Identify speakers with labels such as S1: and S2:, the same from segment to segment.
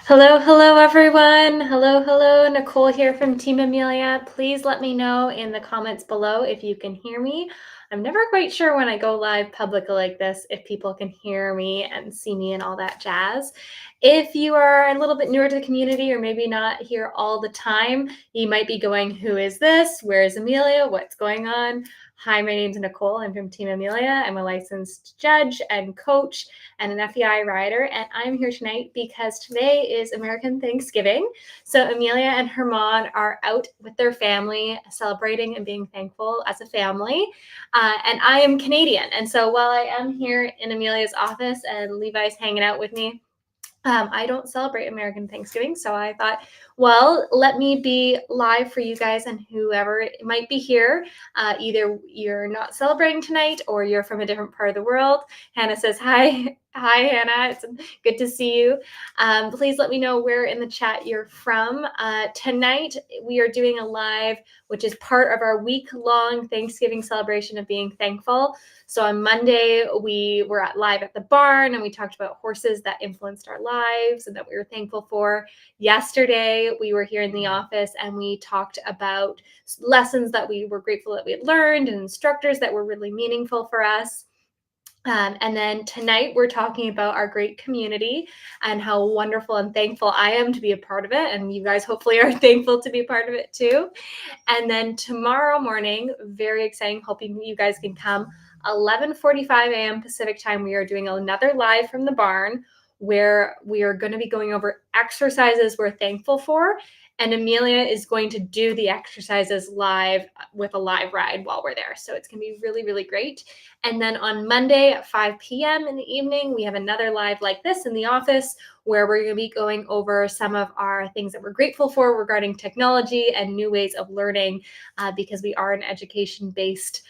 S1: Hello, hello, everyone. Hello, hello. Nicole here from Team Amelia. Please let me know in the comments below if you can hear me. I'm never quite sure when I go live public like this if people can hear me and see me and all that jazz. If you are a little bit newer to the community or maybe not here all the time, you might be going, who is this? Where is Amelia? What's going on? Hi, my name's Nicole. I'm from Team Amelia. I'm a licensed judge and coach and an FEI rider, and I'm here tonight because today is American Thanksgiving. So Amelia and her mom are out with their family celebrating and being thankful as a family. And I am Canadian. And so while I am here in Amelia's office and Levi's hanging out with me, I don't celebrate American Thanksgiving, so I thought, well, let me be live for you guys and whoever might be here. Either you're not celebrating tonight or you're from a different part of the world. Hannah says, hi. Hi, Hannah. It's good to see you. Please let me know where in the chat you're from. Tonight, we are doing a live, which is part of our week-long Thanksgiving celebration of being thankful. So on Monday, we were live at the barn and we talked about horses that influenced our lives and that we were thankful for. Yesterday, we were here in the office and we talked about lessons that we were grateful that we had learned and instructors that were really meaningful for us. And then tonight we're talking about our great community and how wonderful and thankful I am to be a part of it. And you guys hopefully are thankful to be a part of it too. And then tomorrow morning, very exciting, hoping you guys can come, 11:45 a.m. Pacific time, we are doing another live from the barn where we are going to be going over exercises we're thankful for. And Amelia is going to do the exercises live with a live ride while we're there. So it's going to be really, really great. And then on Monday at 5 p.m. in the evening, we have another live like this in the office where we're going to be going over some of our things that we're grateful for regarding technology and new ways of learning because we are an education-based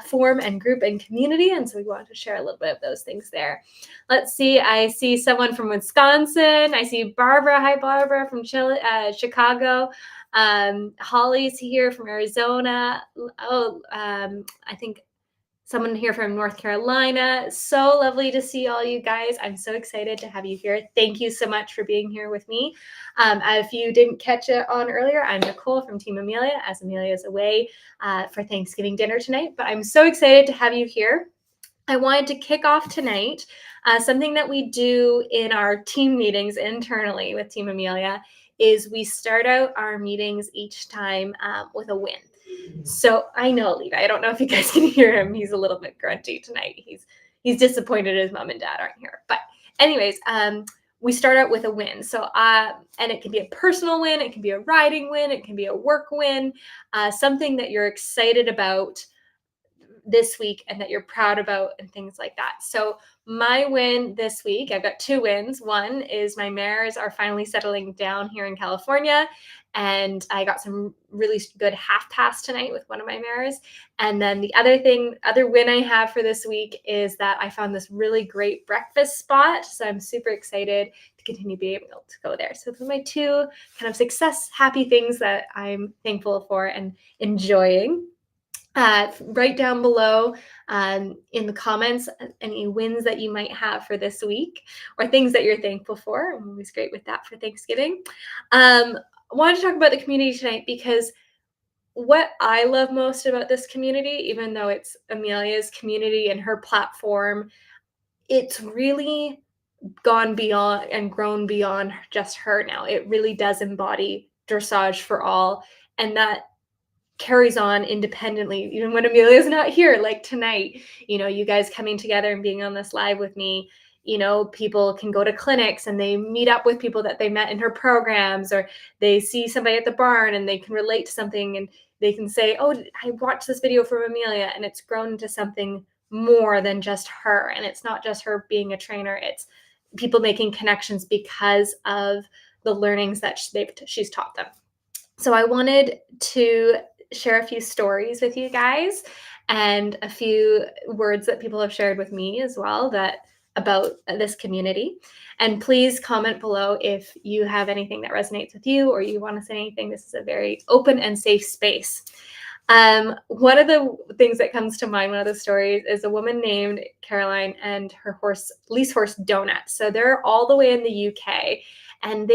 S1: form and group and community. And so we wanted to share a little bit of those things there. Let's see. I see someone from Wisconsin. I see Barbara. Hi, Barbara from Chicago. Holly's here from Arizona. I think someone here from North Carolina. So lovely to see all you guys. I'm so excited to have you here. Thank you so much for being here with me. If you didn't catch it on earlier, I'm Nicole from Team Amelia, as Amelia is away for Thanksgiving dinner tonight. But I'm so excited to have you here. I wanted to kick off tonight something that we do in our team meetings internally with Team Amelia is we start out our meetings each time with a win. So I know Levi. I don't know if you guys can hear him. He's a little bit grunty tonight. He's disappointed his mom and dad aren't here. But anyways, we start out with a win. So and it can be a personal win, it can be a riding win, it can be a work win, something that you're excited about this week and that you're proud about and things like that. So my win this week, I've got two wins. One is my mares are finally settling down here in California. And I got some really good half pass tonight with one of my mares. And then the other win I have for this week is that I found this really great breakfast spot. So I'm super excited to continue being able to go there. So those are my two kind of success, happy things that I'm thankful for and enjoying. Write down below in the comments any wins that you might have for this week or things that you're thankful for. I'm always great with that for Thanksgiving. I wanted to talk about the community tonight because what I love most about this community, even though it's Amelia's community and her platform, it's really gone beyond and grown beyond just her now. It really does embody dressage for all, and that carries on independently, even when Amelia's not here, like tonight, you guys coming together and being on this live with me, people can go to clinics and they meet up with people that they met in her programs, or they see somebody at the barn and they can relate to something and they can say, oh, I watched this video from Amelia, and it's grown into something more than just her. And it's not just her being a trainer, it's people making connections because of the learnings that she's taught them. So I wanted to share a few stories with you guys and a few words that people have shared with me as well about this community. And please comment below if you have anything that resonates with you or you want to say anything. This is a very open and safe space. One of the things that comes to mind, one of the stories, is a woman named Caroline and her lease horse Donut. So they're all the way in the UK. And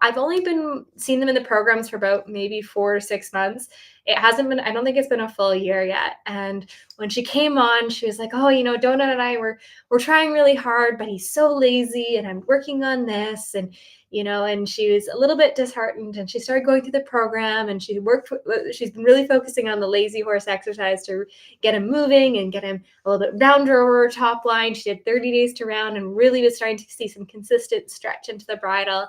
S1: I've only been seeing them in the programs for about maybe 4 or 6 months. It hasn't been, I don't think it's been a full year yet. And when she came on, she was like, "Oh, Donut and I we're trying really hard, but he's so lazy and I'm working on this." And she was a little bit disheartened, and she started going through the program, and she's been really focusing on the lazy horse exercise to get him moving and get him a little bit rounder over her top line. She did 30 days to round and really was starting to see some consistent stretch into the bridle.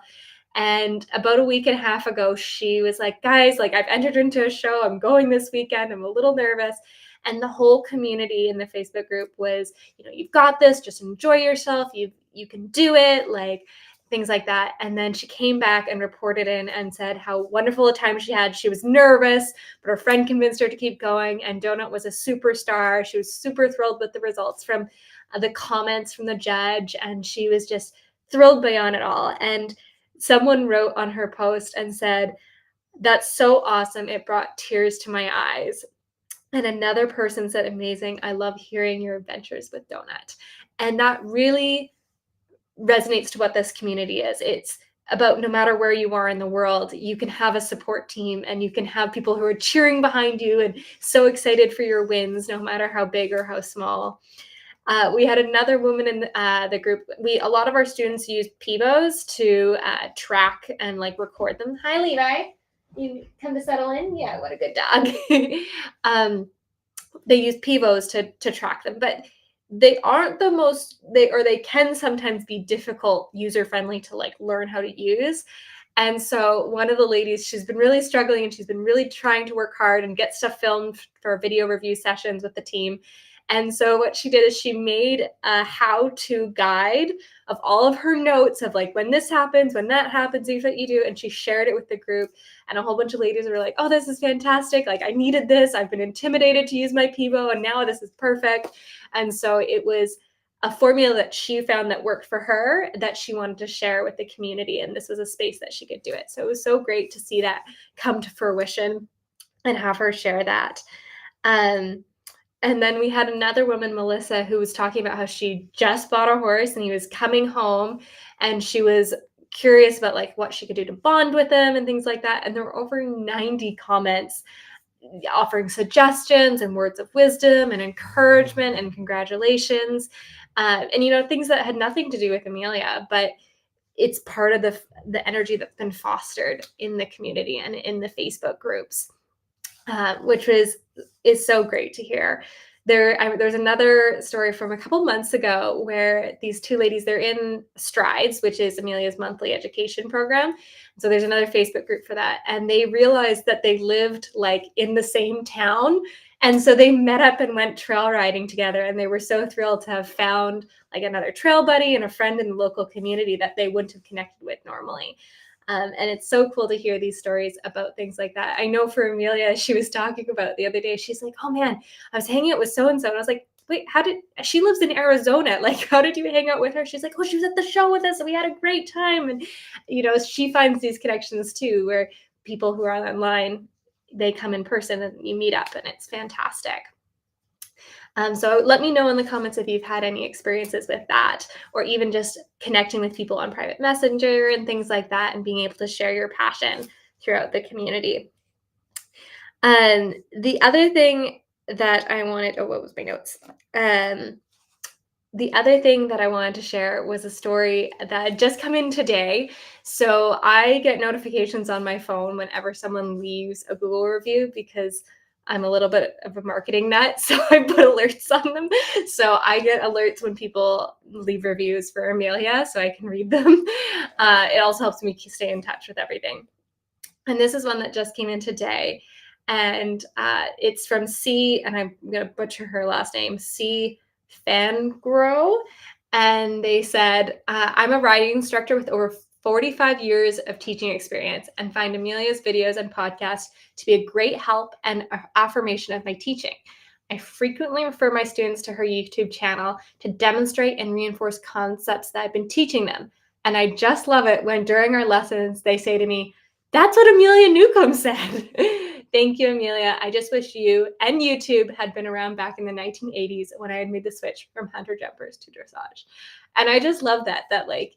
S1: And about a week and a half ago, she was like, "Guys, like, I've entered into a show. I'm going this weekend. I'm a little nervous." And the whole community in the Facebook group was, "You've got this. Just enjoy yourself. You can do it." Like, things like that. And then she came back and reported in and said how wonderful a time she had. She was nervous, but her friend convinced her to keep going. And Donut was a superstar. She was super thrilled with the results from the comments from the judge. And she was just thrilled beyond it all. And someone wrote on her post and said, "That's so awesome. It brought tears to my eyes." And another person said, "Amazing. I love hearing your adventures with Donut." And that really resonates to what this community is. It's about, no matter where you are in the world, you can have a support team and you can have people who are cheering behind you and so excited for your wins, no matter how big or how small. We had another woman in the group. A lot of our students use Pivos to track and like record them. Hi, Levi. You come to settle in? Yeah, what a good dog. They use Pivos to track them, but they aren't they can sometimes be difficult user friendly to like learn how to use. And so one of the ladies, she's been really struggling and she's been really trying to work hard and get stuff filmed for video review sessions with the team. And so what she did is she made a how-to guide of all of her notes of like, when this happens, when that happens, here's what you do. And she shared it with the group. And a whole bunch of ladies were like, "Oh, this is fantastic. Like, I needed this. I've been intimidated to use my Pivo, and now this is perfect." And so it was a formula that she found that worked for her that she wanted to share with the community. And this was a space that she could do it. So it was so great to see that come to fruition and have her share that. Um, and then we had another woman, Melissa, who was talking about how she just bought a horse and he was coming home, and she was curious about like what she could do to bond with him and things like that. And there were over 90 comments offering suggestions and words of wisdom and encouragement and congratulations. And things that had nothing to do with Amelia, but it's part of the energy that's been fostered in the community and in the Facebook groups, which is so great to hear. There's another story from a couple months ago where these two ladies, they're in Strides, which is Amelia's monthly education program. So there's another Facebook group for that. And they realized that they lived like in the same town. And so they met up and went trail riding together. And they were so thrilled to have found like another trail buddy and a friend in the local community that they wouldn't have connected with normally. And it's so cool to hear these stories about things like that. I know for Amelia, she was talking about the other day, she's like, "Oh man, I was hanging out with so-and-so." And I was like, "Wait, she lives in Arizona. Like, how did you hang out with her?" She's like, "Oh, she was at the show with us and we had a great time." And, she finds these connections too, where people who are online, they come in person and you meet up, and it's fantastic. So let me know in the comments if you've had any experiences with that, or even just connecting with people on private messenger and things like that, and being able to share your passion throughout the community. The other thing that I wanted, what was my notes? The other thing that I wanted to share was a story that had just come in today. So I get notifications on my phone whenever someone leaves a Google review, because I'm a little bit of a marketing nut. So I put alerts on them. So I get alerts when people leave reviews for Amelia so I can read them. It also helps me stay in touch with everything. And this is one that just came in today. And it's from C, and I'm going to butcher her last name, C Fangrow. And they said, "I'm a riding instructor with over 45 years of teaching experience and find Amelia's videos and podcasts to be a great help and affirmation of my teaching. I frequently refer my students to her YouTube channel to demonstrate and reinforce concepts that I've been teaching them. And I just love it when during our lessons, they say to me, 'That's what Amelia Newcomb said.'" Thank you, Amelia. I just wish you and YouTube had been around back in the 1980s when I had made the switch from hunter jumpers to dressage. And I just love that like,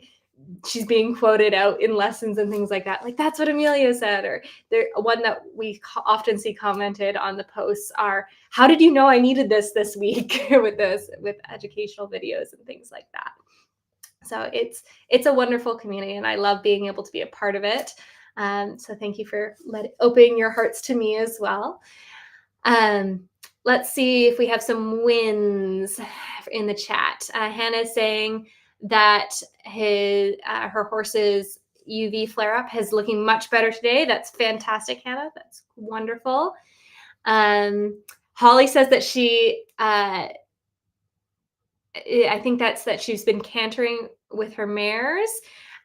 S1: she's being quoted out in lessons and things like that. Like, that's what Amelia said. Or there, one that we often see commented on the posts are, how did you know I needed this week with educational videos and things like that. So it's a wonderful community, and I love being able to be a part of it. So thank you for opening your hearts to me as well. Let's see if we have some wins in the chat. Hannah is saying that her horse's UV flare-up is looking much better today. That's fantastic, Hannah. That's wonderful. Holly says that I think that she's been cantering with her mares.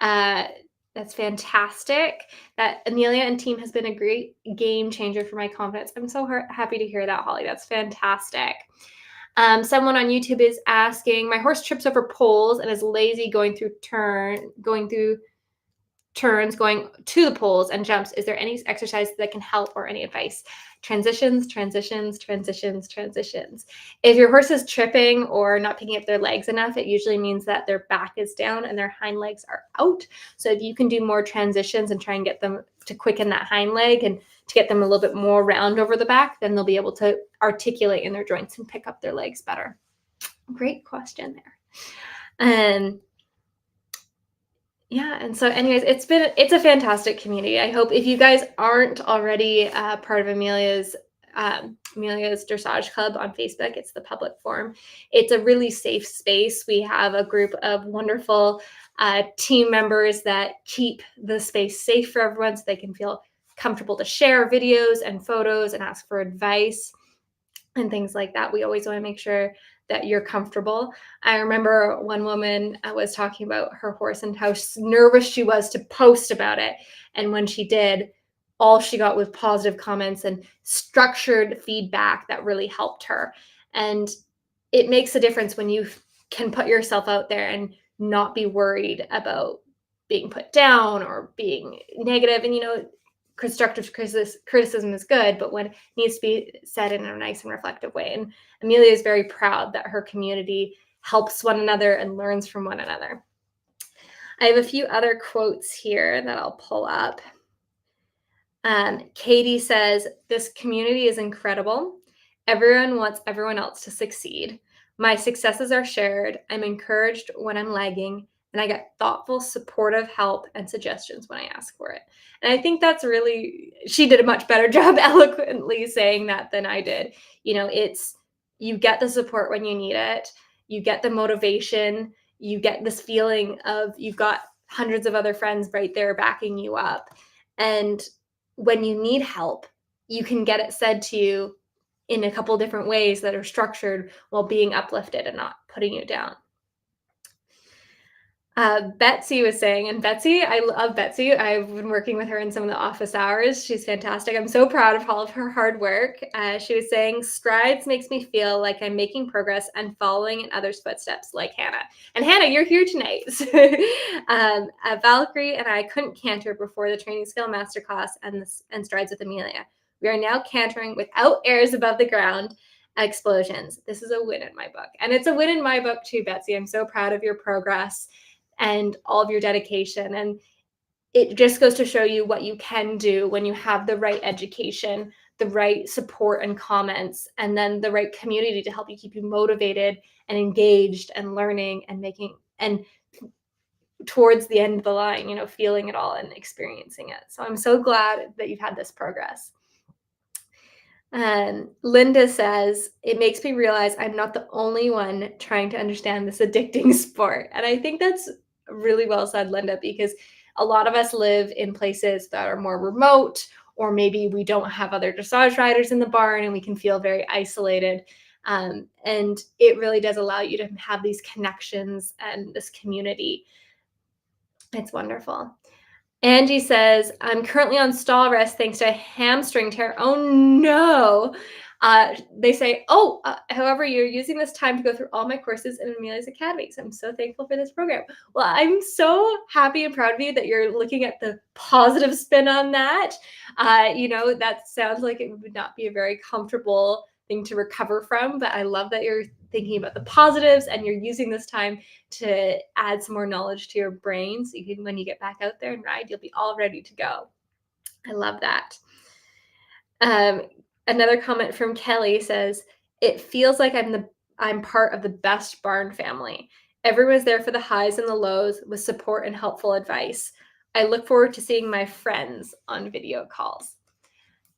S1: That's fantastic. That Amelia and team has been a great game changer for my confidence. I'm so happy to hear that, Holly. That's fantastic. Someone on YouTube is asking, my horse trips over poles and is lazy going through turns, going to the poles and jumps. Is there any exercise that can help or any advice? Transitions. If your horse is tripping or not picking up their legs enough, it usually means that their back is down and their hind legs are out. So if you can do more transitions and try and get them to quicken that hind leg and to get them a little bit more round over the back, then they'll be able to articulate in their joints and pick up their legs better. Great question there. Yeah, and so anyways, it's a fantastic community. I hope if you guys aren't already part of Amelia's Dressage Club on Facebook, it's the public forum. It's a really safe space. We have a group of wonderful team members that keep the space safe for everyone so they can feel comfortable to share videos and photos and ask for advice and things like that. We always want to make sure that you're comfortable. I remember one woman was talking about her horse and how nervous she was to post about it. And when she did, all she got was positive comments and structured feedback that really helped her. And it makes a difference when you can put yourself out there and not be worried about being put down or being negative. And, constructive criticism is good, but when it needs to be said in a nice and reflective way. And Amelia is very proud that her community helps one another and learns from one another. I have a few other quotes here that I'll pull up. Katie says, this community is incredible. Everyone wants everyone else to succeed. My successes are shared. I'm encouraged when I'm lagging, and I get thoughtful, supportive help and suggestions when I ask for it. And I think that's she did a much better job eloquently saying that than I did. You get the support when you need it. You get the motivation. You get this feeling of you've got hundreds of other friends right there backing you up. And when you need help, you can get it said to you in a couple different ways that are structured while being uplifted and not putting you down. Betsy was saying, and Betsy, I love Betsy. I've been working with her in some of the office hours. She's fantastic. I'm so proud of all of her hard work. She was saying, strides makes me feel like I'm making progress and following in others' footsteps like Hannah. And Hannah, you're here tonight. Valkyrie and I couldn't canter before the training skill masterclass and strides with Amelia. We are now cantering without airs above the ground. Explosions. This is a win in my book. And it's a win in my book too, Betsy. I'm so proud of your progress and all of your dedication. And it just goes to show you what you can do when you have the right education, the right support and comments, and then the right community to help you keep you motivated and engaged and learning and making, and towards the end of the line, feeling it all and experiencing it. So I'm so glad that you've had this progress. Linda says, it makes me realize I'm not the only one trying to understand this addicting sport. And I think that's really well said, Linda, because a lot of us live in places that are more remote, or maybe we don't have other dressage riders in the barn and we can feel very isolated. And it really does allow you to have these connections and this community. It's wonderful. Angie says, I'm currently on stall rest thanks to a hamstring tear. Oh, no. They say, however, you're using this time to go through all my courses in Amelia's Academy. So I'm so thankful for this program. Well, I'm so happy and proud of you that you're looking at the positive spin on that. That sounds like it would not be a very comfortable thing to recover from, but I love that you're thinking about the positives and you're using this time to add some more knowledge to your brain. So you can, when you get back out there and ride, you'll be all ready to go. I love that. Um, Another comment from Kelly says, "It feels like I'm part of the best barn family. Everyone's there for the highs and the lows with support and helpful advice. I look forward to seeing my friends on video calls."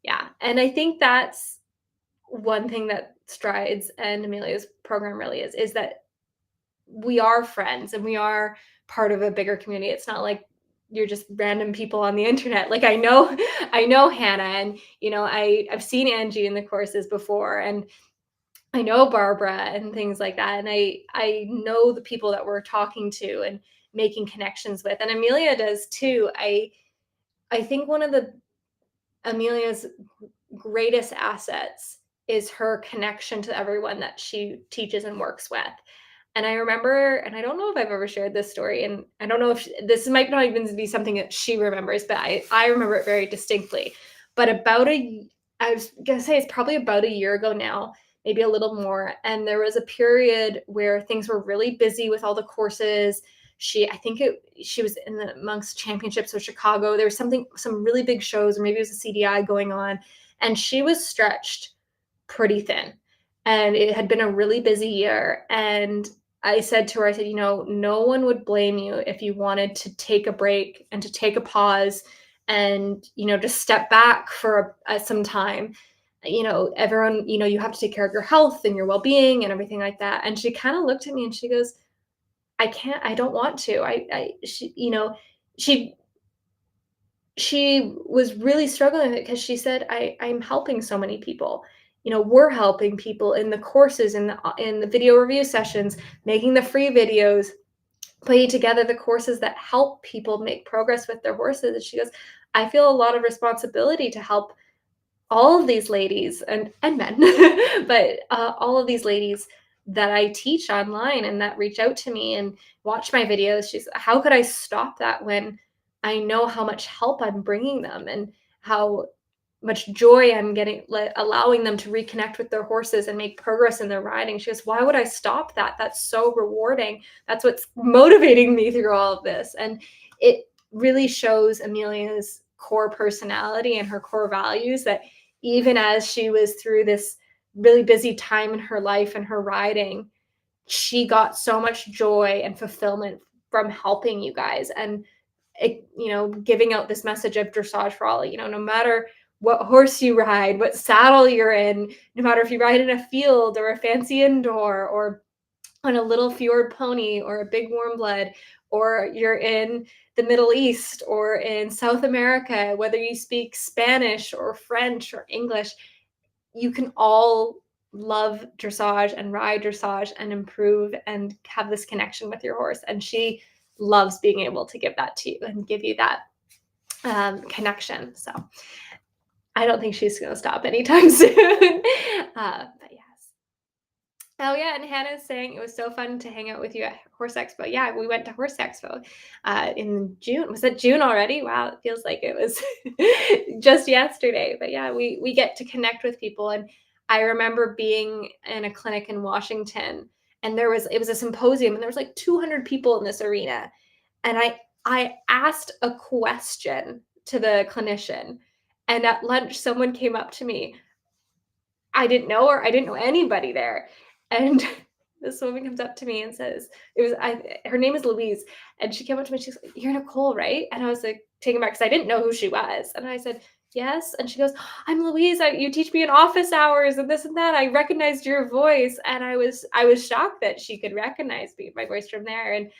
S1: Yeah, and I think that's one thing that Strides and Amelia's program really is that we are friends and we are part of a bigger community. It's not like you're just random people on the internet. Like I know Hannah, and I've seen Angie in the courses before, and I know Barbara and things like that. And I know the people that we're talking to and making connections with. And Amelia does too. I think one of the Amelia's greatest assets is her connection to everyone that she teaches and works with. And I remember, and I don't know if I've ever shared this story, and I don't know if this might not even be something that she remembers, but I remember it very distinctly. But I was gonna say it's probably about a year ago now, maybe a little more. And there was a period where things were really busy with all the courses. She was in the amongst championships with Chicago. There was some really big shows, or maybe it was a CDI going on, and she was stretched pretty thin. And it had been a really busy year. And I said to her, I said, no one would blame you if you wanted to take a break and to take a pause and, just step back for some time. Everyone, you have to take care of your health and your well being and everything like that. And she kind of looked at me and she goes, I can't, I don't want to. She, she was really struggling with it because she said, I'm helping so many people. We're helping people in the courses, in the video review sessions, making the free videos, putting together the courses that help people make progress with their horses. And she goes, I feel a lot of responsibility to help all of these ladies and men, but all of these ladies that I teach online and that reach out to me and watch my videos. How could I stop that when I know how much help I'm bringing them and how much joy I'm getting, allowing them to reconnect with their horses and make progress in their riding. She goes, why would I stop that? That's so rewarding. That's what's motivating me through all of this. And it really shows Amelia's core personality and her core values, that even as she was through this really busy time in her life and her riding, she got so much joy and fulfillment from helping you guys and giving out this message of dressage for all. No matter what horse you ride, what saddle you're in, no matter if you ride in a field or a fancy indoor or on a little fjord pony or a big warm blood, or you're in the Middle East or in South America, whether you speak Spanish or French or English, you can all love dressage and ride dressage and improve and have this connection with your horse. And she loves being able to give that to you and give you that connection. So I don't think she's going to stop anytime soon. But yes. Oh yeah, and Hannah's saying it was so fun to hang out with you at Horse Expo. Yeah, we went to Horse Expo in June. Was it June already? Wow, it feels like it was just yesterday. But yeah, we get to connect with people. And I remember being in a clinic in Washington, and it was a symposium, and there was like 200 people in this arena, and I asked a question to the clinician, and at lunch someone came up to me. I didn't know her. I didn't know anybody there. And this woman comes up to me and says, her name is Louise. And she came up to me, she's like, "You're Nicole, right?" And I was like, taken back because I didn't know who she was. And I said, "Yes." And she goes, "I'm Louise. You teach me in office hours and this and that. I recognized your voice." And I was shocked that she could recognize my voice from there. And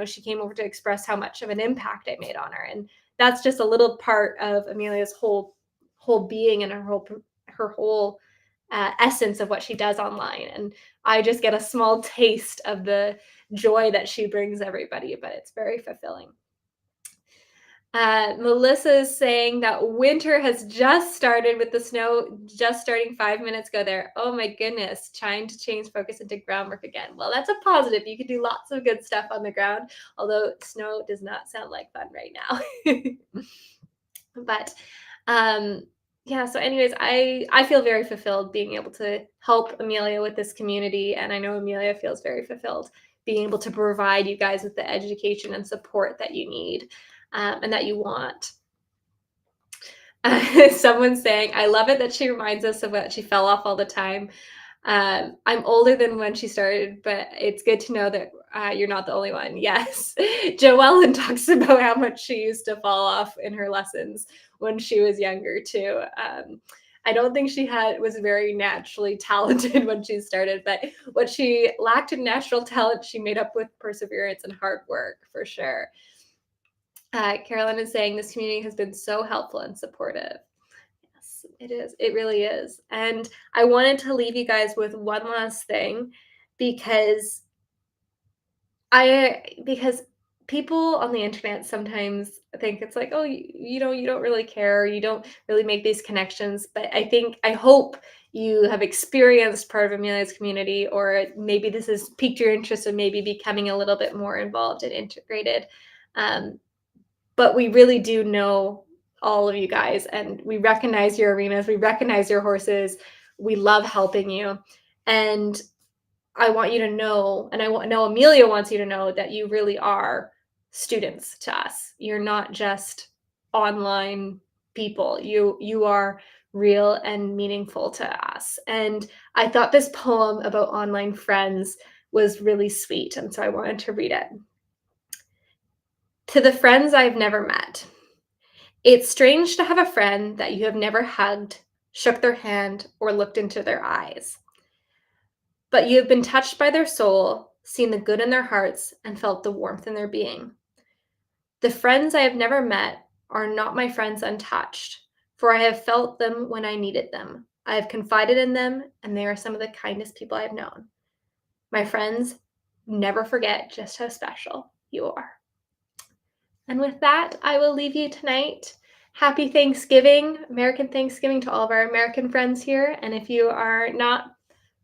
S1: she came over to express how much of an impact I made on her. And that's just a little part of Amelia's whole being and her whole essence of what she does online. And I just get a small taste of the joy that she brings everybody, but it's very fulfilling. Melissa is saying that winter has just started with the snow just starting 5 minutes ago there. Oh my goodness, trying to change focus into groundwork again. Well, that's a positive. You can do lots of good stuff on the ground, although snow does not sound like fun right now. But Yeah, so anyways, I feel very fulfilled being able to help Amelia with this community, and I know Amelia feels very fulfilled being able to provide you guys with the education and support that you need, and that you want. Someone's saying, "I love it that she reminds us of what she fell off all the time." I'm older than when she started, but it's good to know that you're not the only one. Yes. Joellen talks about how much she used to fall off in her lessons when she was younger, too. I don't think she was very naturally talented when she started, but what she lacked in natural talent, she made up with perseverance and hard work for sure. Carolyn is saying this community has been so helpful and supportive. Yes, it is. It really is. And I wanted to leave you guys with one last thing because because people on the internet sometimes think it's like, oh, you don't really care, you don't really make these connections. But I hope you have experienced part of Amelia's community, or maybe this has piqued your interest in maybe becoming a little bit more involved and integrated. Um, but we really do know all of you guys, and we recognize your arenas, we recognize your horses, we love helping you, and I want you to know, and know Amelia wants you to know that you really are students to us. You're not just online people. You are real and meaningful to us. And I thought this poem about online friends was really sweet, and so I wanted to read it. To the friends I've never met. It's strange to have a friend that you have never hugged, shook their hand, or looked into their eyes. But you have been touched by their soul, seen the good in their hearts, and felt the warmth in their being. The friends I have never met are not my friends untouched, for I have felt them when I needed them. I have confided in them, and they are some of the kindest people I have known. My friends, never forget just how special you are. And with that, I will leave you tonight. Happy Thanksgiving, American Thanksgiving to all of our American friends here. And if you are not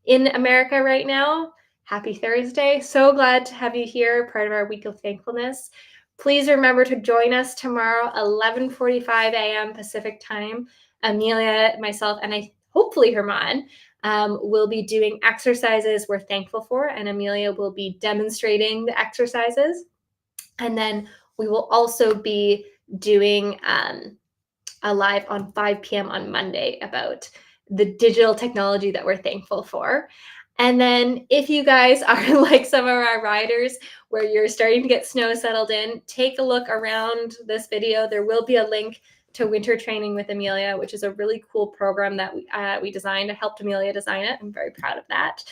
S1: in America right now, happy Thursday. So glad to have you here, part of our week of thankfulness. Please remember to join us tomorrow, 11:45 a.m. Pacific time. Amelia, myself, and hopefully Herman will be doing exercises we're thankful for, and Amelia will be demonstrating the exercises. And then we will also be doing a live on 5 p.m. on Monday about the digital technology that we're thankful for. And then if you guys are like some of our riders where you're starting to get snow settled in, take a look around this video. There will be a link to Winter Training with Amelia, which is a really cool program that we designed. I helped Amelia design it. I'm very proud of that.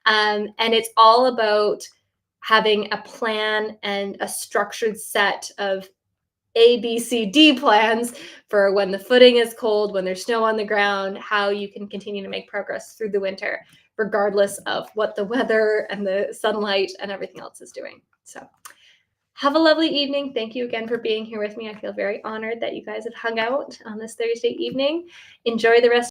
S1: And it's all about having a plan and a structured set of A, B, C, D plans for when the footing is cold, when there's snow on the ground, how you can continue to make progress through the winter, regardless of what the weather and the sunlight and everything else is doing. So have a lovely evening. Thank you again for being here with me. I feel very honored that you guys have hung out on this Thursday evening. Enjoy the rest